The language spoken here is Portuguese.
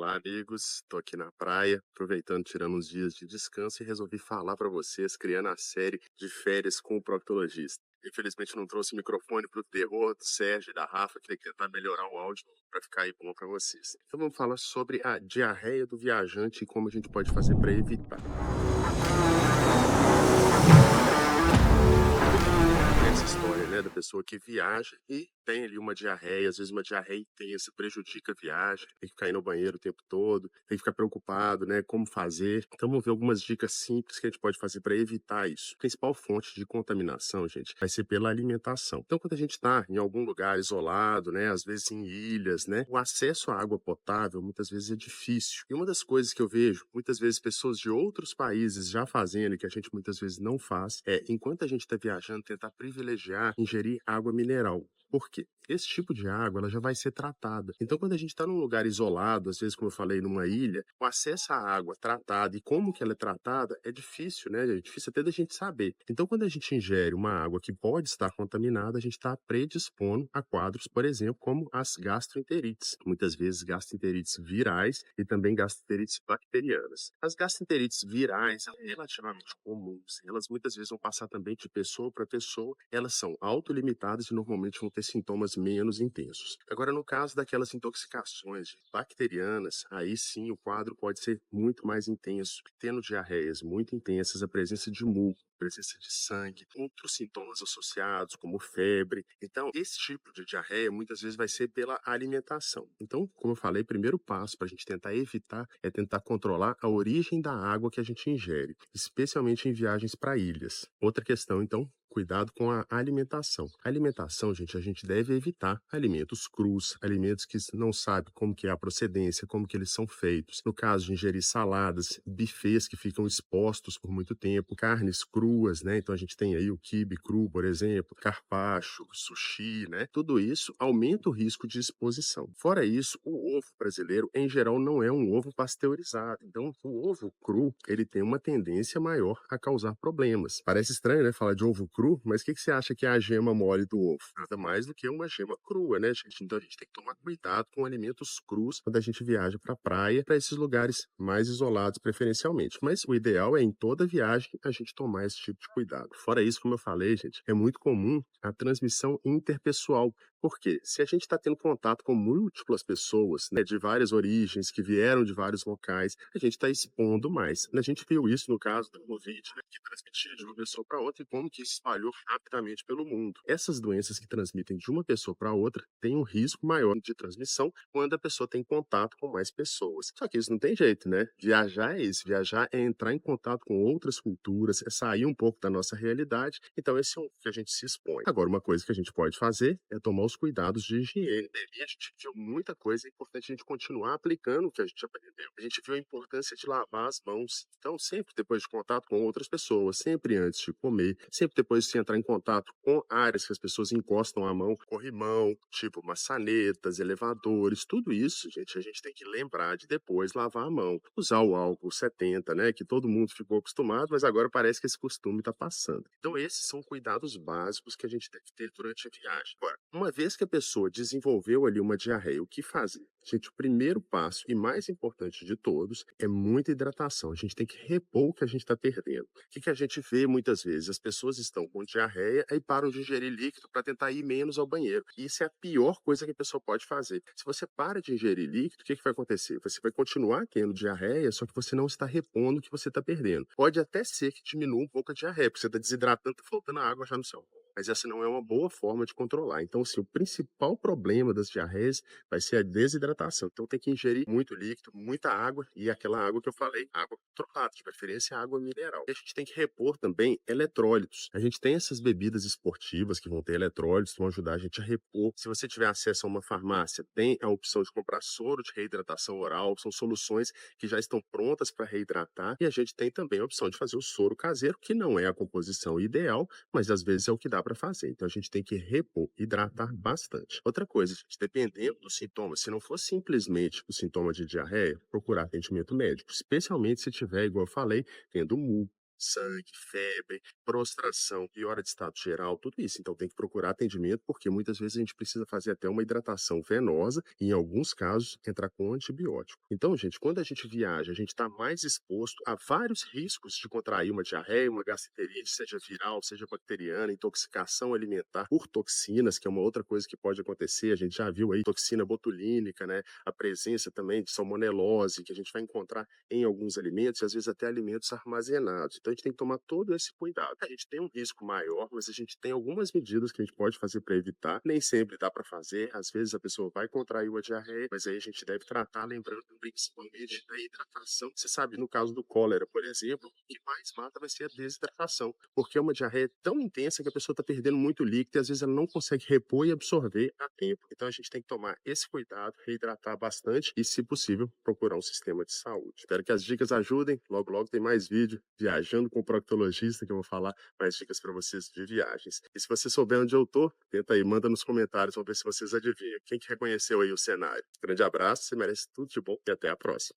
Olá, amigos. Estou aqui na praia, aproveitando, tirando uns dias de descanso e resolvi falar para vocês, criando a série de férias com o proctologista. Infelizmente não trouxe o microfone para o terror do Sérgio e da Rafa, queria tentar melhorar o áudio para ficar aí bom para vocês. Então vamos falar sobre a diarreia do viajante e como a gente pode fazer para evitar. Essa história, né, da pessoa que viaja e tem ali uma diarreia, às vezes uma diarreia intensa, prejudica a viagem, tem que ficar indo ao banheiro o tempo todo, tem que ficar preocupado, né, como fazer. Então vamos ver algumas dicas simples que a gente pode fazer para evitar isso. A principal fonte de contaminação, gente, vai ser pela alimentação. Então quando a gente está em algum lugar isolado, né, às vezes em ilhas, né, o acesso à água potável muitas vezes é difícil. E uma das coisas que eu vejo, muitas vezes pessoas de outros países já fazendo e que a gente muitas vezes não faz, é, enquanto a gente está viajando, tentar privilegiar ingerir água mineral. Por quê? Esse tipo de água ela já vai ser tratada. Então, quando a gente está num lugar isolado, às vezes, como eu falei, numa ilha, o acesso à água tratada e como que ela é tratada é difícil, né? É difícil até da gente saber. Então, quando a gente ingere uma água que pode estar contaminada, a gente está predispondo a quadros, por exemplo, como as gastroenterites. Muitas vezes gastroenterites virais e também gastroenterites bacterianas. As gastroenterites virais são relativamente comuns. Elas muitas vezes vão passar também de pessoa para pessoa. Elas são autolimitadas e normalmente vão ter sintomas menos intensos. Agora, no caso daquelas intoxicações bacterianas, aí sim o quadro pode ser muito mais intenso, tendo diarreias muito intensas, a presença de muco, presença de sangue, outros sintomas associados, como febre. Então, esse tipo de diarreia muitas vezes vai ser pela alimentação. Então, como eu falei, o primeiro passo para a gente tentar evitar é tentar controlar a origem da água que a gente ingere, especialmente em viagens para ilhas. Outra questão, então, cuidado com a alimentação. A alimentação, gente, a gente deve evitar alimentos crus, alimentos que não sabe como que é a procedência, como que eles são feitos. No caso de ingerir saladas, buffets que ficam expostos por muito tempo, carnes cruas, né? Então a gente tem aí o quibe cru, por exemplo, carpaccio, sushi, né? Tudo isso aumenta o risco de exposição. Fora isso, o ovo brasileiro, em geral, não é um ovo pasteurizado. Então, o ovo cru, ele tem uma tendência maior a causar problemas. Parece estranho, né, falar de ovo cru, mas o que você acha que é a gema mole do ovo? Nada mais do que uma gema crua, né, gente? Então a gente tem que tomar cuidado com alimentos crus quando a gente viaja para a praia, para esses lugares mais isolados, preferencialmente. Mas o ideal é, em toda viagem, a gente tomar esse tipo de cuidado. Fora isso, como eu falei, gente, é muito comum a transmissão interpessoal. Por quê? Se a gente está tendo contato com múltiplas pessoas, né, de várias origens, que vieram de vários locais, a gente está expondo mais. A gente viu isso no caso da Covid, né, que transmitia de uma pessoa para outra e como que isso espalhou rapidamente pelo mundo. Essas doenças que transmitem de uma pessoa para outra têm um risco maior de transmissão quando a pessoa tem contato com mais pessoas. Só que isso não tem jeito, né? Viajar é isso. Viajar é entrar em contato com outras culturas, é sair um pouco da nossa realidade. Então, esse é o que a gente se expõe. Agora, uma coisa que a gente pode fazer é tomar os cuidados de higiene, né? E a gente viu muita coisa, é importante a gente continuar aplicando o que a gente aprendeu. A gente viu a importância de lavar as mãos. Então, sempre depois de contato com outras pessoas, sempre antes de comer, sempre depois de se entrar em contato com áreas que as pessoas encostam a mão, corrimão, tipo maçanetas, elevadores, tudo isso, gente, a gente tem que lembrar de depois lavar a mão. Usar o álcool 70, né, que todo mundo ficou acostumado, mas agora parece que esse costume está passando. Então, esses são cuidados básicos que a gente deve ter durante a viagem. Agora, uma vez que a pessoa desenvolveu ali uma diarreia, o que fazer? Gente, o primeiro passo e mais importante de todos é muita hidratação. A gente tem que repor o que a gente está perdendo. O que a gente vê muitas vezes? As pessoas estão com diarreia e param de ingerir líquido para tentar ir menos ao banheiro. E isso é a pior coisa que a pessoa pode fazer. Se você para de ingerir líquido, o que vai acontecer? Você vai continuar tendo diarreia, só que você não está repondo o que você está perdendo. Pode até ser que diminua um pouco a diarreia, porque você está desidratando, está faltando água já no seu corpo. Mas essa não é uma boa forma de controlar. Então, assim, o principal problema das diarreias vai ser a desidratação. Então, tem que ingerir muito líquido, muita água e aquela água que eu falei, água controlada, de preferência água mineral. E a gente tem que repor também eletrólitos. A gente tem essas bebidas esportivas que vão ter eletrólitos, vão ajudar a gente a repor. Se você tiver acesso a uma farmácia, tem a opção de comprar soro de reidratação oral, são soluções que já estão prontas para reidratar. E a gente tem também a opção de fazer o soro caseiro, que não é a composição ideal, mas às vezes é o que dá para fazer. Então a gente tem que repor, hidratar bastante. Outra coisa, gente, dependendo dos sintomas, se não for simplesmente o sintoma de diarreia, procurar atendimento médico, especialmente se tiver, igual eu falei, tendo muco, sangue, febre, prostração, piora de estado geral, tudo isso. Então tem que procurar atendimento, porque muitas vezes a gente precisa fazer até uma hidratação venosa e, em alguns casos, entrar com antibiótico. Então, gente, quando a gente viaja, a gente está mais exposto a vários riscos de contrair uma diarreia, uma gastroenterite, seja viral, seja bacteriana, intoxicação alimentar por toxinas, que é uma outra coisa que pode acontecer. A gente já viu aí toxina botulínica, né? A presença também de salmonelose, que a gente vai encontrar em alguns alimentos, e às vezes até alimentos armazenados. Então a gente tem que tomar todo esse cuidado. A gente tem um risco maior, mas a gente tem algumas medidas que a gente pode fazer para evitar. Nem sempre dá para fazer, às vezes a pessoa vai contrair uma diarreia, mas aí a gente deve tratar, lembrando principalmente da hidratação. Você sabe, no caso do cólera, por exemplo, o que mais mata vai ser a desidratação, porque é uma diarreia tão intensa que a pessoa está perdendo muito líquido e às vezes ela não consegue repor e absorver a tempo. Então a gente tem que tomar esse cuidado, reidratar bastante e, se possível, procurar um sistema de saúde. Espero que as dicas ajudem. Logo, logo tem mais vídeo viajando com o proctologista, que eu vou falar mais dicas para vocês de viagens. E se você souber onde eu tô, tenta aí, manda nos comentários, vamos ver se vocês adivinham. Quem que reconheceu aí o cenário? Grande abraço, você merece tudo de bom e até a próxima.